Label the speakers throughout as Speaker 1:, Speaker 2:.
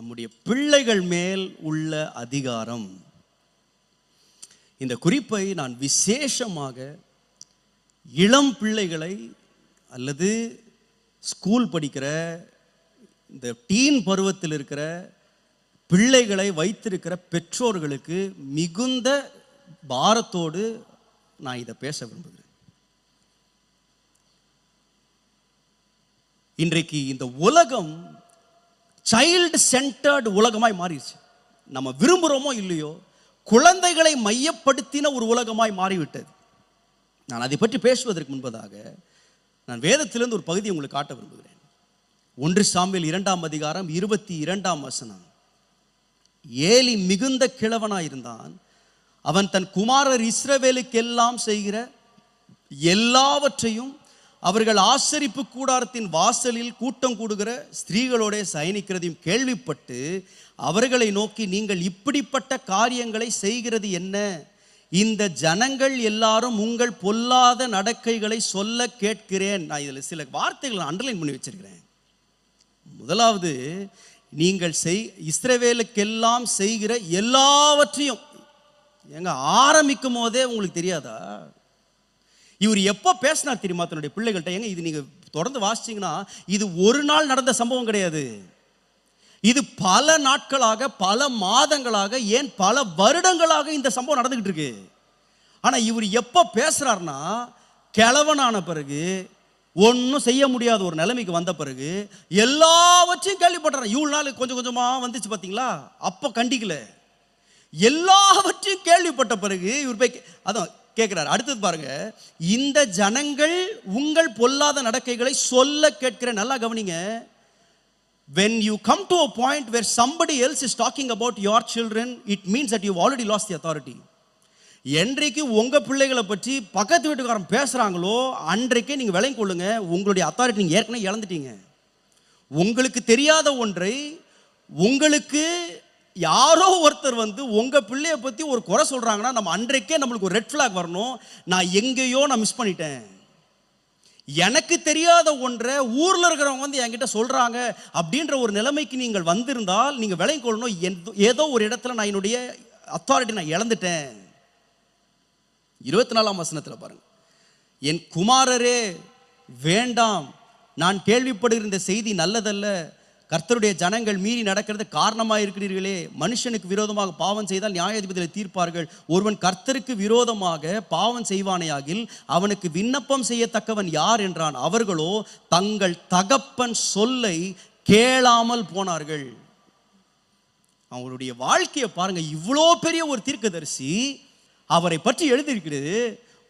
Speaker 1: நம்முடைய பிள்ளைகள் மேல் உள்ள அதிகாரம். இந்த குறிப்பை நான் விசேஷமாக இளம் பிள்ளைகளை அல்லது ஸ்கூல் படிக்கிற இந்த டீன் பருவத்தில் இருக்கிற பிள்ளைகளை வைத்திருக்கிற பெற்றோர்களுக்கு மிகுந்த பாரத்தோடு நான் இதை பேச விரும்புகிறேன். இன்றைக்கு இந்த உலகம் சைல்டு சென்டர்டு உலகமாய் மாறிடுச்சு. நம்ம விரும்புகிறோமோ இல்லையோ, குழந்தைகளை மையப்படுத்தின ஒரு உலகமாய் மாறிவிட்டது. நான் அதை பற்றி பேசுவதற்கு முன்பதாக நான் வேதத்திலிருந்து ஒரு பகுதியை உங்களுக்கு காட்ட விரும்புகிறேன். 1 சாமுவேல் 2ஆம் அதிகாரம் 22ஆம் வசனம். ஏலி மிகுந்த கிழவனாயிருந்தான். அவன் தன் குமாரர் இஸ்ரவேலுக்கெல்லாம் செய்கிற எல்லாவற்றையும் அவர்கள் ஆசரிப்பு கூடாரத்தின் வாசலில் கூட்டம் கூடுகிற ஸ்திரீகளோட சயனிக்கிறதையும் கேள்விப்பட்டு அவர்களை நோக்கி, நீங்கள் இப்படிப்பட்ட காரியங்களை செய்கிறது என்ன? இந்த ஜனங்கள் எல்லாரும் உங்கள் பொல்லாத நடக்கைகளை சொல்ல கேட்கிறேன். நான் இதில் சில வார்த்தைகளை அண்டர்லைன் பண்ணி வச்சிருக்கிறேன். முதலாவது, நீங்கள் இஸ்ரவேலுக்கெல்லாம் செய்கிற எல்லாவற்றையும். எங்க ஆரம்பிக்கும் போதே உங்களுக்கு தெரியாதா? இவர் எப்போ பேசினார் தெரியுமா தன்னுடைய பிள்ளைகள்கிட்ட? ஏங்க இது நீங்கள் தொடர்ந்து வாசிச்சிங்கன்னா இது ஒரு நாள் நடந்த சம்பவம் கிடையாது. இது பல நாட்களாக, பல மாதங்களாக, ஏன் பல வருடங்களாக இந்த சம்பவம் நடந்துகிட்டு இருக்கு. ஆனால் இவர் எப்போ பேசுறாருன்னா, கிழவனான பிறகு, ஒன்றும் செய்ய முடியாத ஒரு நிலைமைக்கு வந்த பிறகு எல்லாவற்றையும் கேள்விப்படுறாரு. இவ்வளவு நாள் கொஞ்சம் கொஞ்சமாக வந்துச்சு பார்த்தீங்களா, அப்போ கண்டிக்கல. எல்லாவற்றையும் கேள்விப்பட்ட பிறகு இவர் போய் அதான் கேட்கிறார். அடுத்தது பாருங்க, இந்த ஜனங்கள் உங்கள் பொல்லாத நடக்கைகளை சொல்ல கேட்கிறேன். நல்லா கவனிங்க. when you come to a point where somebody else is talking about your children, it means that you've already lost the authority. என்றைக்கு உங்க பிள்ளைகளை பற்றி பக்கத்து வீட்டுக்காரன் பேசுறாங்களோ அன்றைக்கே நீங்க விளங்கி கொள்ளுங்க, உங்களுடைய அத்தாரிட்டி நீங்க ஏற்கனவே இழந்துட்டீங்க. உங்களுக்கு தெரியாத ஒன்றை உங்களுக்கு யாரோ ஒருத்தர் வந்து உங்க பிள்ளைய பத்தி ஒரு குறை சொல்றாங்கன்னா நம்ம அன்றைக்கே நம்மளுக்கு ஒரு ரெட் ஃபிளாக் வரணும். நான் எங்கேயோ நான் மிஸ் பண்ணிட்டேன். எனக்கு தெரியாத ஒன்றை ஊர்ல இருக்கிறவங்க வந்து என்கிட்ட சொல்றாங்க அப்படின்ற ஒரு நிலைமைக்கு நீங்கள் வந்திருந்தால் நீங்க விளங்கிக் கொள்ளணும், ஏதோ ஒரு இடத்துல நான் என்னுடைய அத்தாரிட்டி நான் இழந்துட்டேன். 24ஆம் வசனத்துல பாருங்க, என் குமாரரே வேண்டாம், நான் கேள்விப்படுகிற இந்த செய்தி நல்லதல்ல. கர்த்தருடைய ஜனங்கள் மீறி நடக்கிறது காரணமாக இருக்கிறீர்களே. மனுஷனுக்கு விரோதமாக பாவம் செய்தால் நியாயாதிபதிகளை தீர்ப்பார்கள். ஒருவன் கர்த்தருக்கு விரோதமாக பாவம் செய்வானையாகில் அவனுக்கு விண்ணப்பம் செய்யத்தக்கவன் யார் என்றான். அவர்களோ தங்கள் தகப்பன் சொல்லை கேளாமல் போனார்கள். அவங்களுடைய வாழ்க்கையை பாருங்க. இவ்வளோ பெரிய ஒரு தீர்க்கதரிசி, அவரை பற்றி எழுதியிருக்கிறது,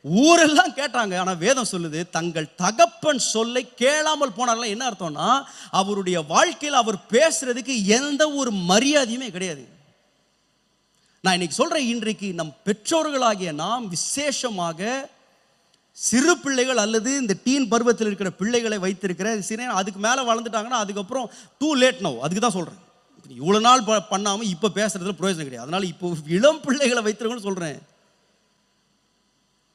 Speaker 1: ஊரெல்லாம் கேட்டாங்க. ஆனால் வேதம் சொல்லுது தங்கள் தகப்பன் சொல்லை கேளாமல் போனார்கள். என்ன அர்த்தம்னா, அவருடைய வாழ்க்கையில் அவர் பேசுறதுக்கு எந்த ஒரு மரியாதையுமே கிடையாது. நான் இன்னைக்கு சொல்றேன், இன்றைக்கு நம் பெற்றோர்களாகிய நாம் விசேஷமாக சிறு பிள்ளைகள் அல்லது இந்த டீன் பருவத்தில் இருக்கிற பிள்ளைகளை வைத்திருக்கிற அதுக்கு மேலே வளர்ந்துட்டாங்கன்னா அதுக்கப்புறம் டூ லேட் நோ. அதுக்கு தான் சொல்றேன், இவ்வளோ நாள் பண்ணாமல் இப்போ பேசுறதுல பிரயோஜனம் கிடையாது. அதனால இப்போ இளம் பிள்ளைகளை வைத்திருக்கணும்னு சொல்றேன்.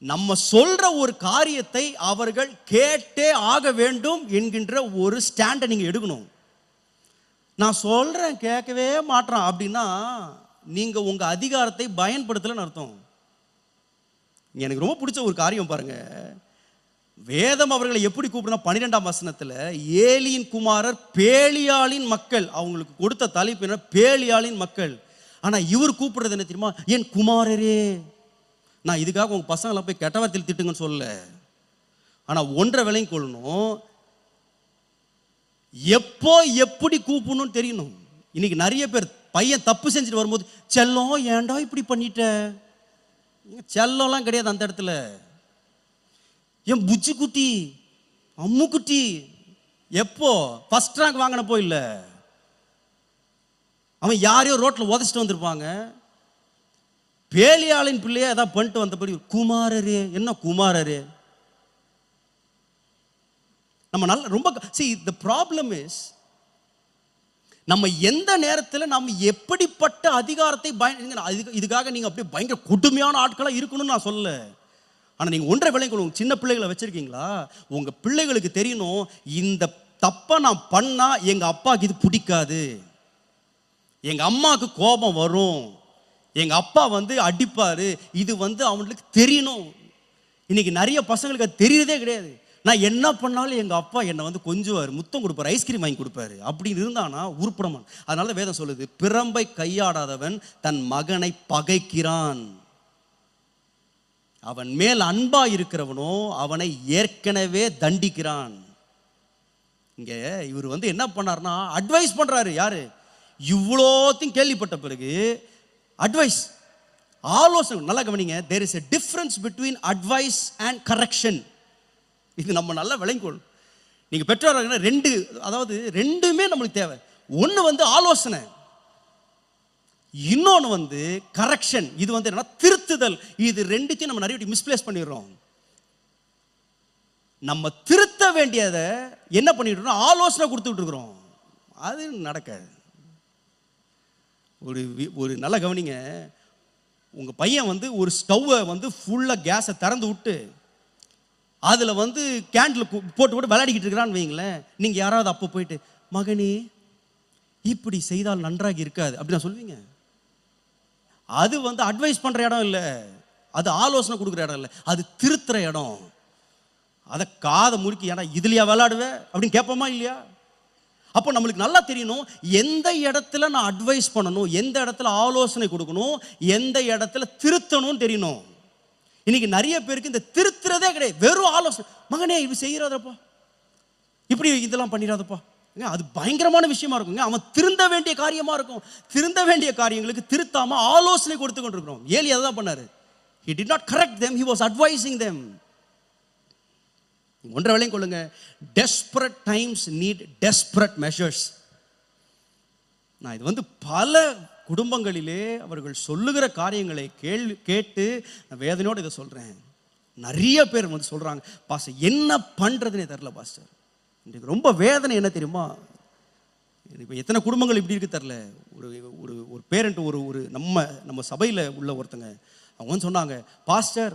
Speaker 1: நம்ம சொல்ற ஒரு காரியத்தை அவர்கள் கேட்டே ஆக வேண்டும் என்கின்ற ஒரு ஸ்டாண்டை நீங்க எடுக்கணும். நான் சொல்றேன் கேட்கவே மாட்டான் அப்படின்னா நீங்க உங்க அதிகாரத்தை பயன்படுத்தலன்னு அர்த்தம். எனக்கு ரொம்ப பிடிச்ச ஒரு காரியம் பாருங்க, வேதம் அவர்களை எப்படி கூப்பிடுனா 12ஆம் வசனத்துல, ஏலியின் குமாரர் பேலியாளின் மக்கள். அவங்களுக்கு கொடுத்த தலைப்பு என்ன? பேலியாளின் மக்கள். ஆனா இவர் கூப்பிடுறது என்ன தெரியுமா? என் குமாரரே. நான் இதுக்காக உங்க பசங்களை போய் கெட்ட வார்த்தையில் திட்டுங்கன்னு சொல்ல. ஆனா ஒன்றை விளங்கி கொள்ளணும், எப்போ எப்படி கூப்பிடணும்னு தெரியணும். இன்னைக்கு நிறைய பேர் பையன் தப்பு செஞ்சுட்டு வரும்போது, செல்லம் ஏன்டா இப்படி பண்ணிட்ட, செல்லம்லாம் கிடையாது அந்த இடத்துல. என் புச்சி குட்டி, அம்மு குட்டி. எப்போ ஃபர்ஸ்ட் ரேங்க் வாங்கினப்போ இல்லை, அவன் யாரையோ ரோட்டில் உதச்சிட்டு வந்திருப்பாங்க. பேலியாளின் பிள்ளையே ஏதாவது பண்ணிட்டு வந்தபடி குமாரரே. என்ன குமாரரே? நம்ம நல்ல ரொம்ப the problem is, நம்ம எந்த நேரத்தில் நம்ம எப்படிப்பட்ட அதிகாரத்தை இதுக்காக நீங்க அப்படியே பயங்கர கொடுமையான ஆட்களாக இருக்கணும்னு நான் சொல்ல. ஆனால் நீங்கள் ஒன்றை விளங்கணும், சின்ன பிள்ளைகளை வச்சிருக்கீங்களா, உங்க பிள்ளைகளுக்கு தெரியணும், இந்த தப்பை நான் பண்ணா எங்க அப்பாவுக்கு இது பிடிக்காது. எங்க அம்மாவுக்கு கோபம் வரும், எங்க அப்பா வந்து அடிப்பாரு, இது வந்து அவங்களுக்கு தெரியணும். இன்னைக்கு நிறைய பசங்களுக்கு அது தெரியறதே கிடையாது. நான் என்ன பண்ணாலும் எங்க அப்பா என்னை வந்து கொஞ்சுவார், முத்தம் கொடுப்பாரு, ஐஸ்கிரீம் வாங்கி கொடுப்பாரு அப்படின்னு இருந்தானா உருப்படமான். அதனால வேதம் சொல்லுது, பிரம்பை கையாடாதவன் தன் மகனை பகைக்கிறான், அவன் மேல் அன்பா இருக்கிறவனோ அவனை ஏற்கனவே தண்டிக்கிறான். இங்க இவர் வந்து என்ன பண்ணாருன்னா அட்வைஸ் பண்றாரு. யாரு? இவ்வளோத்தையும் கேள்விப்பட்ட பிறகு அட்வைஸ், ஆலோசனை. நல்லா கவனிங்க, there is a difference between advice and correction. இது நம்ம நல்லா விளங்கிக்கொள்ளணும். நீங்க பெற்றோர்கள் ரெண்டு, அதாவது ரெண்டுமே நம்மளுக்கு தேவை. ஒன்று வந்து ஆலோசனை, இன்னொன்று வந்து கரெக்ஷன். இது வந்து என்னன்னா திருத்துதல். இது ரெண்டுத்தையும் நம்ம நிறைய மிஸ்பிளேஸ் பண்ணிடுறோம். நம்ம திருத்த வேண்டியதை என்ன பண்ணிடுறோம்? ஆலோசனை கொடுத்துட்டு இருக்கிறோம். அது நடக்காது. ஒரு நல்ல கவனிங்க, உங்க பையன் வந்து ஒரு ஸ்டவ்வை வந்து ஃபுல்லா கேஸை திறந்து விட்டு அதுல வந்து கேண்டில் போட்டு போட்டு விளையாடிக்கிட்டு இருக்கிறான்னு வைங்களேன். நீங்க யாராவது அப்போ போயிட்டு, மகனே இப்படி செய்தால் நன்றாக இருக்காது அப்படின்னு சொல்லுவீங்க? அது வந்து அட்வைஸ் பண்ற இடம் இல்லை, அது ஆலோசனை கொடுக்குற இடம் இல்லை, அது திருத்துற இடம். அதை காதை முறுக்கி ஏன்னா இதுலையா விளையாடுவே அப்படின்னு கேட்போமா இல்லையா? அப்போ நம்மளுக்கு நல்லா தெரியணும் எந்த இடத்துல நான் அட்வைஸ் பண்ணணும், எந்த இடத்துல ஆலோசனை கொடுக்கணும், எந்த இடத்துல திருத்தணும்னு தெரியணும். இன்னைக்கு நிறைய பேருக்கு இந்த திருத்துறதே கிடையாது, வெறும் ஆலோசனை. மகனே இப்படி செய்யறாதப்பா, இப்படி இதெல்லாம் பண்ணிடாதப்பா, அது பயங்கரமான விஷயமா இருக்குங்க. அவன் திருந்த வேண்டிய காரியமா இருக்கும். திருந்த வேண்டிய காரியங்களுக்கு திருத்தாம ஆலோசனை கொடுத்து கொண்டிருக்கிறோம். ஏலி அதை தான் பண்ணாரு. He did not correct them, he was advising them. ஒன்றை விளையும் கொள்ளுங்க, desperate times need desperate measures. நான் இது வந்து பல குடும்பங்களிலே அவர்கள் சொல்லுகிற காரியங்களை கேட்டு நான் வேதனையோடு இதை சொல்றேன். நிறைய பேர் வந்து சொல்றாங்க, பாஸ்டர் என்ன பண்றதுன்னே தெரியல பாஸ்டர். இன்றைக்கு ரொம்ப வேதனை என்ன தெரியுமா? இப்போ எத்தனை குடும்பங்கள் இப்படி இருக்கு தெரியல. ஒரு பேரண்ட் ஒரு நம்ம சபையில் உள்ள ஒருத்தங்க அவங்க வந்து சொன்னாங்க, பாஸ்டர்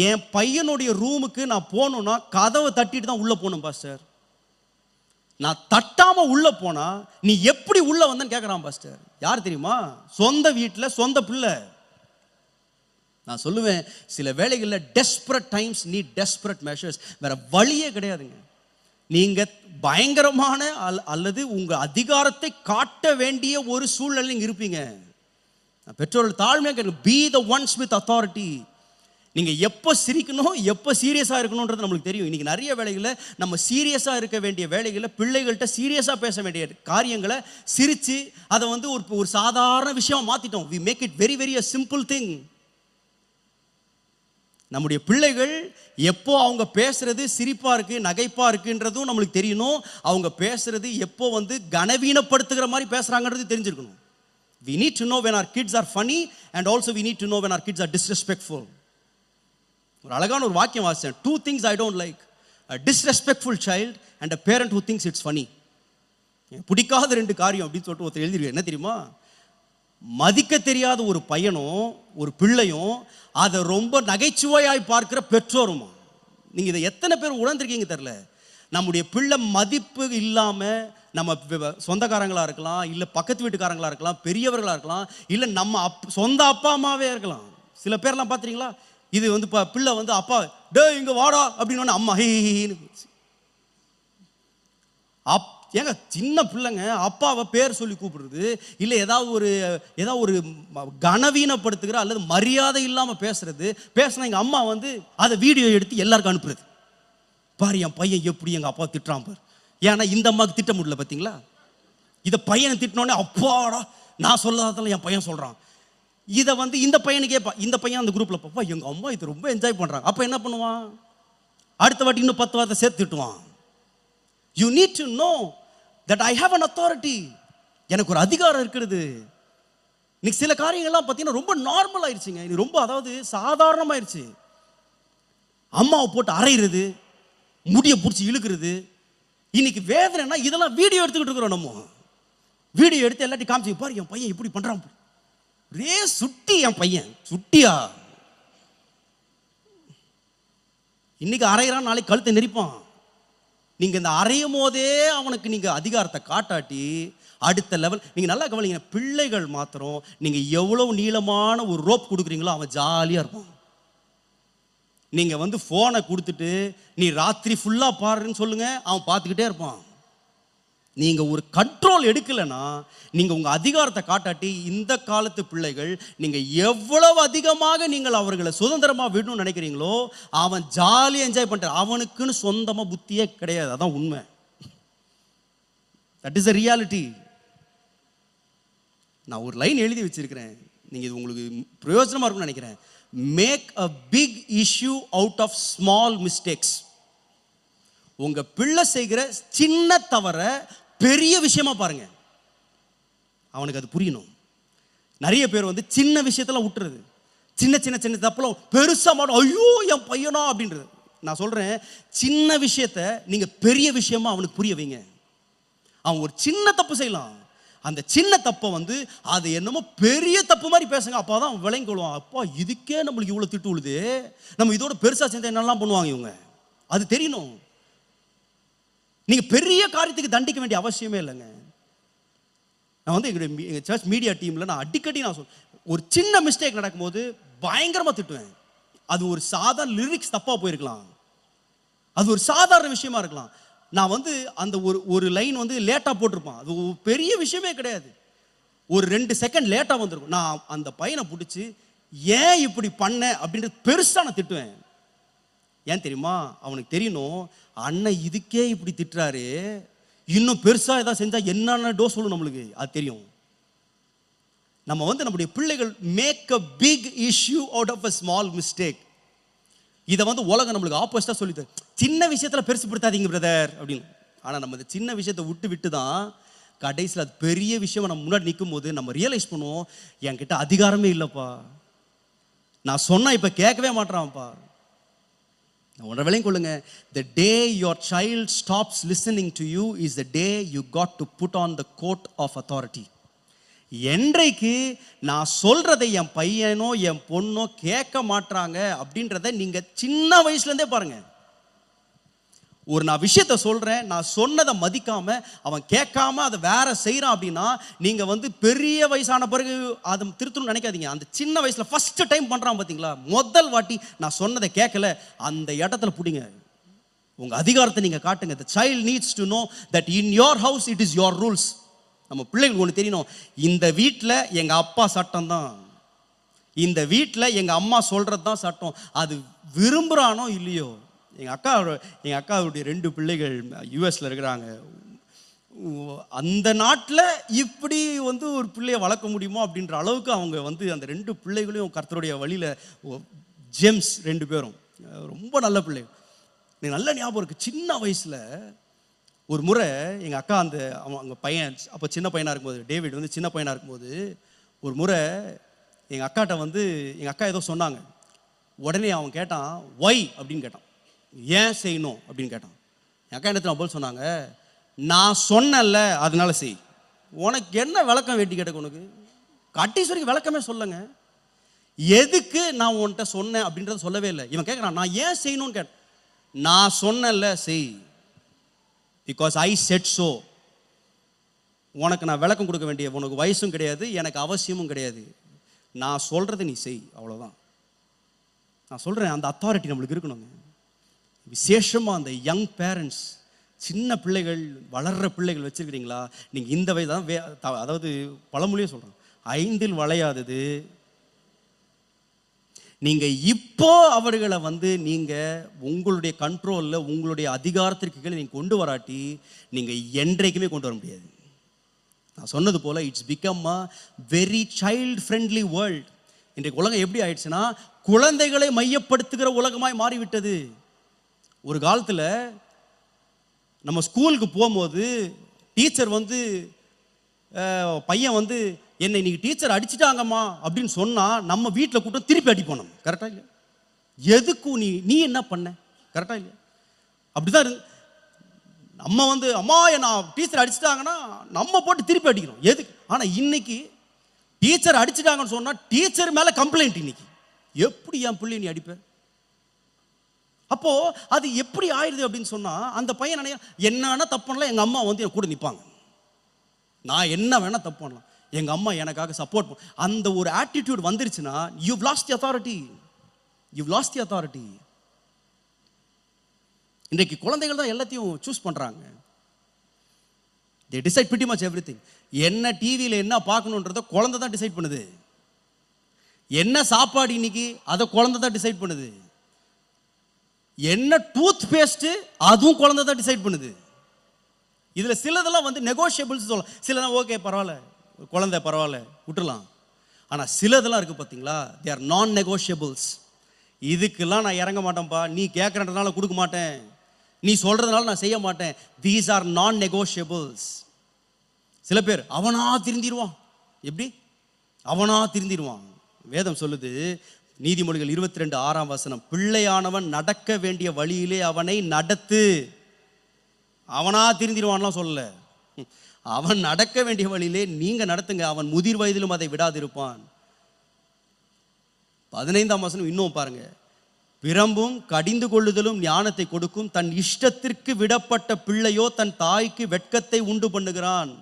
Speaker 1: என் பையனுடைய ரூமுக்கு நான் போகணும்னா கதவை தட்டிட்டு தான் உள்ள போகணும் பாஸ்டர். நான் தட்டாம உள்ள போனா நீ எப்படி உள்ள வந்தன்னு கேட்கறான் பாஸ்டர். யார் தெரியுமா? சொந்த வீட்டில் சொந்த பிள்ளை. நான் சொல்லுவேன், சில வேளைகளில் desperate times need desperate measures. வேற வழியே கிடையாதுங்க. நீங்க பயங்கரமான அல்லது உங்க அதிகாரத்தை காட்ட வேண்டிய ஒரு சூழ்நிலை இருப்பீங்க. பெற்றோர்கள் தாழ்மையாக கேட்க, be the ones with authority. நீங்க எப்போ சிரிக்கணும், எப்போ சீரியஸா இருக்கணும்ன்றது நம்மளுக்கு தெரியும். இன்னைக்கு நிறைய வேலைகளில் நம்ம சீரியஸா இருக்க வேண்டிய வேலைகளில் பிள்ளைகள்கிட்ட சீரியஸா பேச வேண்டிய காரியங்களை சிரிச்சு அதை வந்து ஒரு சாதாரண விஷயமா மாத்திட்டோம். we make it very very a simple thing. நம்முடைய பிள்ளைகள் எப்போ அவங்க பேசுறது சிரிப்பா இருக்கு, நகைப்பா இருக்குன்றதும் நம்மளுக்கு தெரியணும். அவங்க பேசுறது எப்போ வந்து கனவீனப்படுத்துகிற மாதிரி பேசுறாங்கன்றது தெரிஞ்சிருக்கணும். we need to know when our kids are funny and also we need to know when our kids are disrespectful. ஒரு அழகான ஒரு வாக்கியம் வாசிச்சேன், two things I don't like, a disrespectful child and a parent who thinks it's funny. பிடிக்காத ரெண்டு காரியம் அப்படின்னு சொல்லிட்டு ஒருத்தர் எழுதிருக்காரு. என்ன தெரியுமா? மதிக்க தெரியாத ஒரு பையனும் ஒரு பிள்ளையும் அதை ரொம்ப நகைச்சுவையாய் பார்க்கிற பெற்றோருமா. நீங்க இதை எத்தனை பேர் உணர்ந்திருக்கீங்க தெரியல. நம்முடைய பிள்ளை மதிப்பு இல்லாம, நம்ம சொந்தக்காரங்களா இருக்கலாம், இல்ல பக்கத்து வீட்டுக்காரங்களா இருக்கலாம், பெரியவர்களா இருக்கலாம், இல்ல நம்ம சொந்த அப்பா அம்மாவே இருக்கலாம். சில பேர்லாம் பாத்துறீங்களா, இது வந்து பிள்ளை வந்து அப்பா டே இங்க வாடா அப்படின்னு அம்மா ஏங்க சின்ன பிள்ளைங்க அப்பாவை பேர் சொல்லி கூப்பிடுறது, இல்லை ஏதாவது ஒரு கனவீனப்படுத்துகிற அல்லது மரியாதை இல்லாமல் பேசுனா எங்கள் அம்மா வந்து அதை வீடியோ எடுத்து எல்லாருக்கும் அனுப்புறது. பாரு என் பையன் எப்படி எங்கள் அப்பா திட்டுறான் பாரு. ஏன்னா இந்த அம்மாவுக்கு திட்ட முடியல பார்த்தீங்களா? இதை பையனை திட்டினோடனே அப்பாடா நான் சொல்லாததால என் பையன் சொல்கிறான். இதை வந்து இந்த பையனுக்கு கேட்பா, இந்த பையன் அந்த குரூப்பில் பாப்பா எங்கள் அம்மா இது ரொம்ப என்ஜாய் பண்ணுறாங்க. அப்போ என்ன பண்ணுவான்? அடுத்த வாட்டி இன்னும் 10 வார்த்தை சேர்த்து திட்டுவான். You need to know that I have an authority. எனக்கு ஒரு அதிகாரம் இருக்கிறது. இன்னைக்கு சில காரியங்கள்லாம் பார்த்தீங்கன்னா ரொம்ப நார்மல் ஆயிடுச்சுங்க. இது ரொம்ப அதாவது சாதாரணமாயிருச்சு. அம்மாவை போட்டு அரைகிறது, முடியை பிடிச்சி இழுக்கிறது. இன்னைக்கு வேதனைனா இதெல்லாம் வீடியோ எடுத்துக்கிட்டு இருக்கிறோம். நம்ம வீடியோ எடுத்து எல்லாத்தையும் காமிச்சு, பாரு என் பையன் இப்படி பண்றான், ரே சுட்டி என் பையன் சுட்டியா, இன்னைக்கு அரைகிறான் நாளைக்கு கழுத்தை நெரிப்பான். நீங்க இந்த அறையும் போதே அவனுக்கு நீங்க அதிகாரத்தை காட்டாட்டி அடுத்த லெவல். நீங்கள் நல்லா கவனிங்க, பிள்ளைகள் மாத்திரம் நீங்கள் எவ்வளவு நீளமான ஒரு ரோப் கொடுக்குறீங்களோ அவன் ஜாலியாக இருப்பான். நீங்கள் வந்து ஃபோனை கொடுத்துட்டு நீ ராத்திரி ஃபுல்லாக பாருன்னு சொல்லுங்க, அவன் பார்த்துக்கிட்டே இருப்பான். நீங்கள் ஒரு கண்ட்ரோல் எடுக்கலைன்னா, நீங்கள் உங்கள் அதிகாரத்தை காட்டாட்டி, இந்த காலத்து பிள்ளைகள் நீங்கள் எவ்வளவு அதிகமாக நீங்கள் அவர்களை சுதந்திரமாக விடணும்னு நினைக்கிறீங்களோ அவன் ஜாலியாக என்ஜாய் பண்ணுறான். அவனுக்குன்னு சொந்தமாக புத்தியே கிடையாது. அதான் உண்மை. That is the reality. நான் ஒரு லைன் எழுதி வச்சிருக்கிறேன், நீங்கள் இது உங்களுக்கு பிரயோஜனமாக இருக்கும்னு நினைக்கிறேன். Make a big issue out of small mistakes. உங்க பிள்ளை செய்கிற சின்ன தவற பெரிய விஷயமா பாருங்க, அவனுக்கு அது புரியணும். நிறைய பேர் வந்து சின்ன விஷயத்துல விட்டுறது, சின்ன சின்ன சின்ன தப்புலாம் பெருசா மாட்டோம், ஐயோ என் பையனா அப்படின்றது. நான் சொல்றேன், சின்ன விஷயத்த நீங்க பெரிய விஷயமா அவனுக்கு புரிய வைங்க. அவன் ஒரு சின்ன தப்பு செய்யலாம், அந்த சின்ன தப்பை வந்து அது என்னமோ பெரிய தப்பு மாதிரி பேசுங்க, அப்போதான் அவன் விளங்கி கொள்வான். அப்பா இதுக்கே நம்மளுக்கு இவ்வளோ திட்டு விழுது, நம்ம இதோட பெருசாக செஞ்சா என்னெல்லாம் பண்ணுவாங்க இவங்க, அது தெரியணும். நீங்கள் பெரிய காரியத்துக்கு தண்டிக்க வேண்டிய அவசியமே இல்லைங்க. நான் வந்து எங்கள் சர்ச் மீடியா டீமில் நான் அடிக்கடி ஒரு சின்ன மிஸ்டேக் நடக்கும்போது பயங்கரமாக திட்டுவேன். அது ஒரு சாதாரண லிரிக்ஸ் தப்பாக போயிருக்கலாம், அது ஒரு சாதாரண விஷயமா இருக்கலாம். நான் வந்து அந்த ஒரு லைன் வந்து லேட்டாக போட்டிருப்பான், அது ஒரு பெரிய விஷயமே கிடையாது, ஒரு 2 செகண்ட் லேட்டாக வந்திருக்கும். நான் அந்த பையனை பிடிச்சி ஏன் இப்படி பண்ண அப்படின்றது பெருசாக நான் திட்டுவேன். ஏன் தெரியுமா? அவனுக்கு தெரியணும், அண்ணன் இதுக்கே இப்படி திட்டுறாரு, இன்னும் பெருசாக ஏதாவது செஞ்சால் என்னென்ன டோஸ் சொல்லணும் நம்மளுக்கு, அது தெரியும். நம்ம வந்து நம்முடைய பிள்ளைகள் make a big issue out of a small mistake. இதை வந்து உலகம் நம்மளுக்கு ஆப்போசிட்டாக சொல்லிது, சின்ன விஷயத்தில் பெருசுப்படுத்தாதீங்க பிரதர் அப்படின்னு. ஆனால் நம்ம இந்த சின்ன விஷயத்தை விட்டு தான் கடைசியில் அது பெரிய விஷயம் நம்ம முன்னாடி நிற்கும் போது நம்ம ரியலைஸ் பண்ணுவோம், என்கிட்ட அதிகாரமே இல்லைப்பா, நான் சொன்னால் இப்போ கேட்கவே மாட்டேறான்ப்பா. ஒன்றை விளையும் கொள்ளுங்க, the day your child stops listening to you is the day you got to put on the coat of authority. என்றைக்கு நான் சொல்றதை என் பையனோ என் பொண்ணோ கேட்க மாட்டாங்க அப்படின்றத நீங்க சின்ன வயசுல இருந்தே பாருங்க. ஒரு நான் விஷயத்த சொல்றேன், நான் சொன்னதை மதிக்காம அவன் கேட்காம அதை வேற செய்யறான் அப்படின்னா, நீங்க வந்து பெரிய வயசான பிறகு அதை திருத்தணும்னு நினைக்காதீங்க. அந்த சின்ன வயசுல ஃபர்ஸ்ட் டைம் பண்றான் பாத்தீங்களா, முதல் வாட்டி நான் சொன்னதை கேட்கல, அந்த இடத்துல புடிங்க, உங்க அதிகாரத்தை நீங்க காட்டுங்க. The child needs to know that in your house it is your rules. நம்ம பிள்ளைங்களுக்கு ஒன்று தெரியணும், இந்த வீட்டில் எங்க அப்பா சட்டம் தான், இந்த வீட்டில் எங்க அம்மா சொல்றது தான் சட்டம். அது விரும்புறானோ இல்லையோ. எங்கள் அக்காவுடைய 2 பிள்ளைகள் யூஎஸில் இருக்கிறாங்க. அந்த நாட்டில் இப்படி வந்து ஒரு பிள்ளையை வளர்க்க முடியுமோ அப்படின்ற அளவுக்கு அவங்க வந்து அந்த 2 பிள்ளைகளையும் கர்த்தருடைய வழியில், ஜேம்ஸ் 2 பேரும் ரொம்ப நல்ல பிள்ளைகள். எனக்கு நல்ல ஞாபகம் இருக்குது, சின்ன வயசில் ஒரு முறை எங்கள் அக்கா அவங்க பையன் அப்போ சின்ன பையனாக இருக்கும்போது, டேவிட் வந்து சின்ன பையனாக இருக்கும்போது, ஒரு முறை எங்கள் அக்காட்ட வந்து எங்கள் அக்கா ஏதோ சொன்னாங்க. உடனே அவன் கேட்டான், ஒய் அப்படின்னு கேட்டான், ஏன் செய்யணும் அப்படின்னு கேட்டான். என் அக்கா என்ன பதில் சொன்னாங்க, நான் சொன்னேன்ல அதனால செய். உனக்கு என்ன விளக்கம் வேண்டி கேட்ட, உனக்கு கடைசி வரைக்கும் விளக்கமே சொல்லுங்க, எதுக்கு நான் உன்கிட்ட சொன்னேன் அப்படின்றத சொல்லவே இல்லை. இவன் கேட்குறான், நான் ஏன் செய்யணும்னு கேட்டேன். நான் சொன்னேன்ல செய், பிகாஸ் ஐ செட் ஸோ. உனக்கு நான் விளக்கம் கொடுக்க வேண்டிய உனக்கு வயசும் கிடையாது, எனக்கு அவசியமும் கிடையாது, நான் சொல்கிறத நீ செய், அவ்வளோதான். நான் சொல்கிறேன், அந்த அத்தாரிட்டி நம்மளுக்கு இருக்கணுங்க. விசேஷமாக அந்த யங் பேரண்ட்ஸ், சின்ன பிள்ளைகள், வளர்கிற பிள்ளைகள் வச்சுருக்கிறீங்களா, நீங்கள் இந்த வயது தான், அதாவது பழமொழியே சொல்கிறேன், 5இல் வளையாதது. நீங்கள் இப்போ அவர்களை வந்து நீங்கள் உங்களுடைய கண்ட்ரோலில், உங்களுடைய அதிகாரத்திற்கு கீழே நீங்கள் கொண்டு வராட்டி நீங்கள் என்றைக்குமே கொண்டு வர முடியாது. நான் சொன்னது போல் it's become a very child friendly world. இன்றைக்கு உலகம் எப்படி ஆயிடுச்சுன்னா, குழந்தைகளை மையப்படுத்துகிற உலகமாய் மாறிவிட்டது. ஒரு காலத்தில் நம்ம ஸ்கூலுக்கு போகும்போது டீச்சர் வந்து பையன் வந்து என்னை இன்னைக்கு டீச்சர் அடிச்சிட்டாங்கம்மா அப்படின்னு சொன்னால் நம்ம வீட்டில் கூட்டம் திருப்பி அடிப்போம். நம்ம கரெக்டாக இல்லையா? எதுக்கும் நீ என்ன பண்ண, கரெக்டாக இல்லையா? அப்படிதான் நம்ம வந்து அம்மா நான் டீச்சர் அடிச்சிட்டாங்கன்னா நம்ம போட்டு திருப்பி அடிக்கணும், எதுக்கு? ஆனால் இன்னைக்கு டீச்சர் அடிச்சிட்டாங்கன்னு சொன்னால் டீச்சர் மேலே கம்ப்ளைண்ட். இன்னைக்கு எப்படி என் பிள்ளை நீ அடிப்ப? அப்போ அது எப்படி ஆயிடுது அப்படின்னு சொன்னா, அந்த பையன் என்னன்னா தப்புனால எங்க அம்மா வந்து என் கூட நிற்பாங்க. நான் என்ன வேணா தப்பு பண்ணலாம், எங்க அம்மா எனக்காக சப்போர்ட் அந்த ஒரு ஆட்டிடியூட் வந்துருச்சுன்னா you last the authority. You last the authority. இன்றைக்கு குழந்தைகள் தான் எல்லாத்தையும் சூஸ் பண்றாங்க. they decide pretty much everything. என்ன டிவியில் என்ன பார்க்கணுன்றத குழந்தை தான் டிசைட் பண்ணுது. என்ன சாப்பாடு இன்னைக்கு அதை குழந்தை தான் டிசைட் பண்ணுது. என்ன டூத் பேஸ்ட் அதுவும் குழந்தை தான் டிசைட் பண்ணுது. இதுல சிலதெல்லாம் வந்து நெகோஷியபிள்ஸ் சொல்லலாம். சிலதான் ஓகே பரவாயில்ல, குழந்தை பரவாயில்ல விட்டுலாம். ஆனா சிலதெல்லாம் இருக்கு பார்த்தீங்களா, தே ஆர் நான் நெகோஷியபிள்ஸ். இதுக்கெல்லாம் நான் இறங்க மாட்டேன்ப்பா, நீ கேட்கறதுனால கொடுக்க மாட்டேன், நீ சொல்றதுனால நான் செய்ய மாட்டேன். தீஸ் ஆர் நான் நெகோஷியபிள்ஸ். சில பேர் அவனா திருந்திடுவான். எப்படி அவனா திருந்திடுவான்? வேதம் சொல்லுது, நீதிமொழிகள் 22:6 பிள்ளையானவன் நடக்க வேண்டிய வழியிலே அவனை நடத்து. அவனா திருந்திடுவான்லாம் சொல்லல, அவன் நடக்க வேண்டிய வழியிலே நீங்க நடத்துங்க, அவன் முதிர் வயதிலும் அதை விடாதிருப்பான். 15 இன்னும் பாருங்க, பிரம்பும் கடிந்து கொள்ளுதலும் ஞானத்தை கொடுக்கும், தன் இஷ்டத்திற்கு விடப்பட்ட பிள்ளையோ தன் தாய்க்கு வெட்கத்தை உண்டு பண்ணுகிறான்.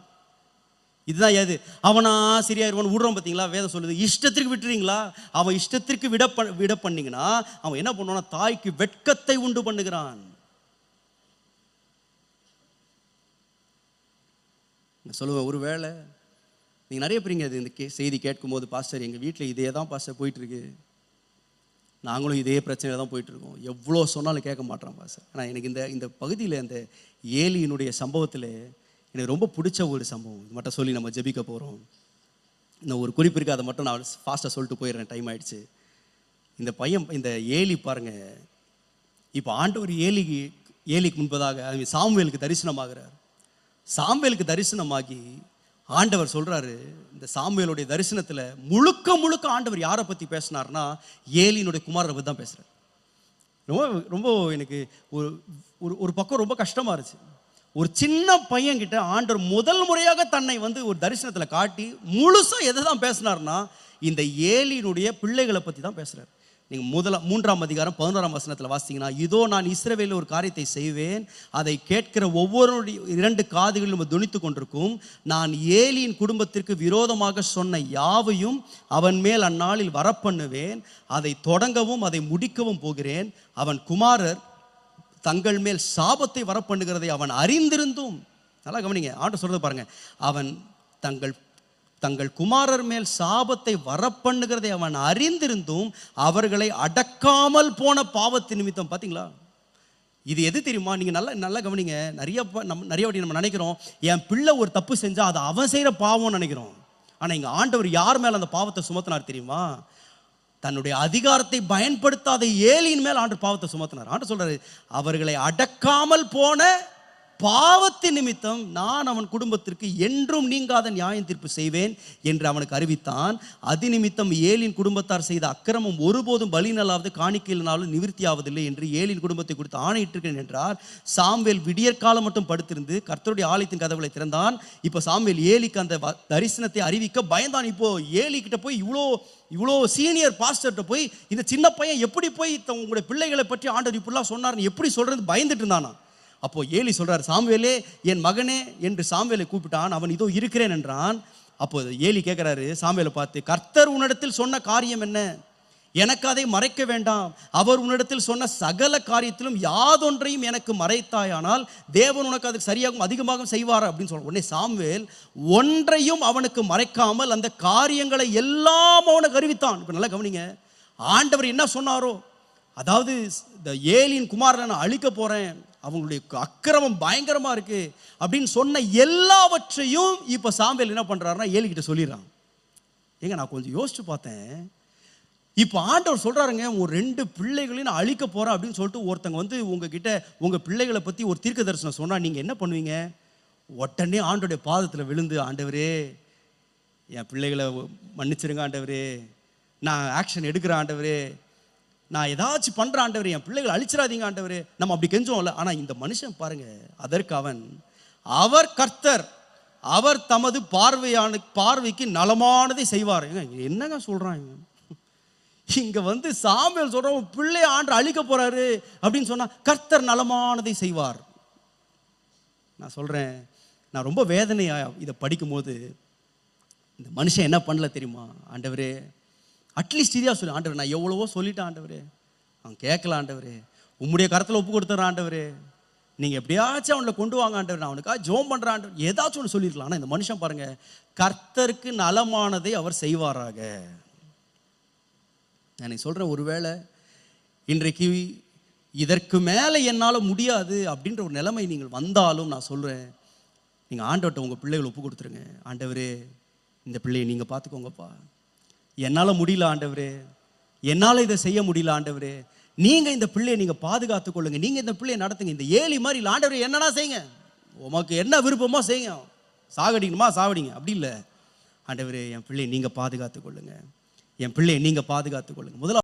Speaker 1: இதுதான் எது? அவனா சரியாயிருவான் விடுறோம் பார்த்தீங்களா? வேதம் சொல்லுது இஷ்டத்திற்கு விட்டுறீங்களா, அவன் இஷ்டத்திற்கு விட பண்ணீங்கன்னா அவன் என்ன பண்ணுவான்? தாய்க்கு வெட்கத்தை உண்டு பண்ணுகிறான். சொல்லுவேன், ஒருவேளை நீங்கள் நிறைய பேருங்க அது இந்த செய்தி கேட்கும் போது, பாஸ்டர் எங்கள் வீட்டில் இதே தான் பாஸ்டர் போயிட்டுருக்கு, நாங்களும் இதே பிரச்சனையில் தான் போயிட்டுருக்கோம், எவ்வளோ சொன்னாலும் கேட்க மாட்டோம் பாஸ்டர். ஆனால் எனக்கு இந்த பகுதியில் அந்த ஏலியினுடைய சம்பவத்தில் எனக்கு ரொம்ப பிடிச்ச ஒரு சம்பவம் இது மட்டும் சொல்லி நம்ம ஜெபிக்க போகிறோம். இந்த ஒரு குறிப்பு இருக்குது, அதை மட்டும் நான் ஃபாஸ்ட்டாக சொல்லிட்டு போயிடுறேன், டைம் ஆயிடுச்சு. இந்த ஏலி பாருங்க, இப்போ ஆண்டவர் ஏலிக்கு முன்பதாக சாமுவேலுக்கு தரிசனமாகிறார். சாமுவேலுக்கு தரிசனமாகி ஆண்டவர் சொல்றாரு, இந்த சாமுவேலுடைய தரிசனத்தில் முழுக்க ஆண்டவர் யாரை பற்றி பேசினார்னா ஏலியினுடைய குமாரரை பற்றி தான் பேசுகிறார். ரொம்ப ரொம்ப எனக்கு ஒரு பக்கம் ரொம்ப கஷ்டமாக இருந்துச்சு. ஒரு சின்ன பையன்கிட்ட ஆண்டவர் முதல் முறையாக தன்னை வந்து ஒரு தரிசனத்தில் காட்டி முழுசாக எதை தான் பேசினார்னா இந்த ஏலியினுடைய பிள்ளைகளை பற்றி தான் பேசுகிறார். நீங்கள் 3:11 வாசித்தீங்கன்னா, இதோ நான் இஸ்ரவேலில் ஒரு காரியத்தை செய்வேன், அதை கேட்கிற ஒவ்வொருடைய 2 காதுகளிலும் துணித்து கொண்டிருக்கும். நான் ஏலியின் குடும்பத்திற்கு விரோதமாக சொன்ன யாவையும் அவன் மேல் அந்நாளில் வரப்பண்ணுவேன், அதை தொடங்கவும் அதை முடிக்கவும் போகிறேன். அவன் குமாரர் தங்கள் மேல் சாபத்தை வரப்பண்ணுகிறதை அவன் அறிந்திருந்தும், நல்லா கவனிங்க, ஆண்டவர் சொல்றது பாருங்க, அவன் தங்கள் குமாரர் மேல் சாபத்தை வரப்பண்ணுகிறதை அவன் அறிந்திருந்தும் அவர்களை அடக்காமல் போன பாவத்தின் நிமித்தம். பார்த்தீங்களா, இது எது தெரியுமா? நீங்கள் நல்லா கவனிங்க. நிறைய வாட்டி நம்ம நினைக்கிறோம், என் பிள்ளை ஒரு தப்பு செஞ்சால் அதை அவன் செய்கிற பாவம்னு நினைக்கிறோம். ஆனால் இங்கே ஆண்டவர் யார் மேலே அந்த பாவத்தை சுமத்தினார் தெரியுமா? தன்னுடைய அதிகாரத்தை பயன்படுத்தாத ஏலியின் மேல் ஆண்டவர் பாவத்தை சுமத்தினார். ஆண்டவர் சொல்றாரு, அவர்களை அடக்காமல் போன பாவத்தின் நிமித்தம் நான் அவன் குடும்பத்திற்கு என்றும் நீங்காத நியாயம் தீர்ப்பு செய்வேன் என்று அவனுக்கு அறிவித்தான். அது நிமித்தம் ஏலின் குடும்பத்தார் செய்த அக்கிரமம் ஒருபோதும் பலியினாலாவது காணிக்கையினாலும் நிவிர்த்தி ஆவதில்லை என்று ஏலின் குடும்பத்தை கொடுத்து ஆணையிட்டிருக்கிறேன் என்றார். சாமுவேல் விடியற்காலம் மட்டும் படுத்திருந்து கர்த்தருடைய ஆலயத்தின் கதவுகளை திறந்தான். இப்போ சாமுவேல் ஏலிக்கு அந்த தரிசனத்தை அறிவிக்க பயந்தான். இப்போ ஏலிக்கிட்ட போய் இவ்வளோ சீனியர் பாஸ்டர்கிட்ட போய் இந்த சின்ன பையன் எப்படி போய் உங்களுடைய பிள்ளைகளை பற்றி ஆண்டவர் இப்படிலாம் சொன்னார்னு எப்படி சொல்றது பயந்துட்டு இருந்தானா. அப்போ ஏலி சொல்றார், சாமுவேலே என் மகனே என்று சாமுவேலை கூப்பிட்டான். அவன் இதோ இருக்கிறேன் என்றான். அப்போ ஏலி கேட்கிறாரு சாமுவேலை பார்த்து, கர்த்தர் உன்னிடத்தில் சொன்ன காரியம் என்ன? எனக்கு அதை மறைக்க வேண்டாம். அவர் உன்னிடத்தில் சொன்ன சகல காரியத்திலும் யாதொன்றையும் எனக்கு மறைத்தாயானால் தேவன் உனக்கு அதுக்கு சரியாகவும் அதிகமாக செய்வார் அப்படின்னு சொல்ற உடனே சாமுவேல் ஒன்றையும் அவனுக்கு மறைக்காமல் அந்த காரியங்களை எல்லாம் அவனுக்கு அறிவித்தான். இப்போ நல்லா கவனிங்க, ஆண்டவர் என்ன சொன்னாரோ, அதாவது இந்த ஏலியின் குமாரனை நான் அழிக்க போறேன், அவங்களுடைய அக்கிரமம் பயங்கரமா இருக்கு அப்படின்னு சொன்ன எல்லாவற்றையும் இப்போ சாமுவேல் என்ன பண்றாருன்னா ஏலிக்கிட்ட சொல்லிடுறான். ஏங்க நான் கொஞ்சம் யோசிச்சு பார்த்தேன், இப்போ ஆண்டவர் சொல்றாருங்க, ஒரு 2 பிள்ளைகளையும் நான் அழிக்க போறேன் அப்படின்னு சொல்லிட்டு ஒருத்தங்க வந்து உங்ககிட்ட உங்க பிள்ளைகளை பத்தி ஒரு தீர்க்க தரிசனம் சொன்னா நீங்க என்ன பண்ணுவீங்க? உடனே ஆண்டவருடைய பாதத்தில் விழுந்து, ஆண்டவரே என் பிள்ளைகளை மன்னிச்சிருங்க ஆண்டவரே, நான் ஆக்ஷன் எடுக்கிறேன் ஆண்டவரே, நான் ஏதாச்சும் பண்ற ஆண்டவரே, என் பிள்ளைகளை அழிச்சிடாதீங்க ஆண்டவரே, நம்ம அப்படி கெஞ்சோம்ல. ஆனா இந்த மனுஷன் பாருங்க, அதற்கு அவர் கர்த்தர், அவர் தமது பார்வைக்கு நலமானதை செய்வார். என்னங்க சொல்றாங்க இங்க வந்து சாமுவேல் சொல்றோம், பிள்ளை ஆண்டு அழிக்க போறாரு அப்படின்னு சொன்னா கர்த்தர் நலமானதை செய்வார். நான் சொல்றேன், நான் ரொம்ப வேதனையாக இதை படிக்கும்போது, இந்த மனுஷன் என்ன பண்ணல தெரியுமா? ஆண்டவரே, அட்லீஸ்ட் இதையா சொல்லு. ஆண்டவர், நான் எவ்வளவோ சொல்லிட்டேன் ஆண்டவரே, அவன் கேட்கல ஆண்டவரே, உம்முடைய கரத்தில் ஒப்பு கொடுத்துட்றான் ஆண்டவரே, நீங்கள் எப்படியாச்சும் அவனை கொண்டு வாங்க ஆண்டவர், நான் அவனுக்காக ஜெபம் பண்ணுறேன் ஆண்டவர், ஏதாச்சும் ஒன்று சொல்லியிருக்கலாம். ஆனால் இந்த மனுஷன் பாருங்க, கர்த்தருக்கு நலமானதை அவர் செய்வாராக. நான் சொல்கிறேன், ஒருவேளை இன்றைக்கு இதற்கு மேலே என்னால் முடியாது அப்படின்ற ஒரு நிலைமை நீங்கள் வந்தாலும், நான் சொல்கிறேன், நீங்கள் ஆண்டவர்கிட்ட உங்கள் பிள்ளைகளை ஒப்பு கொடுத்துருங்க. ஆண்டவரே, இந்த பிள்ளையை நீங்கள் பார்த்துக்கோங்கப்பா, என்னால் முடியல ஆண்டவரே, என்னால் இதை செய்ய முடியல ஆண்டவரே, நீங்கள் இந்த பிள்ளையை நீங்கள் பாதுகாத்து கொள்ளுங்க, நீங்கள் இந்த பிள்ளையை நடத்துங்க. இந்த ஏலி மாதிரி இல்லை ஆண்டவரே, என்னன்னா செய்யுங்க, உமக்கு என்ன விருப்பமோ செய்யுங்க, சாகடிக்கணுமா சாவடிங்க, அப்படி இல்லை ஆண்டவரே, என் பிள்ளையை நீங்கள் பாதுகாத்து கொள்ளுங்க, என் பிள்ளையை நீங்கள் பாதுகாத்து கொள்ளுங்க. முதல்ல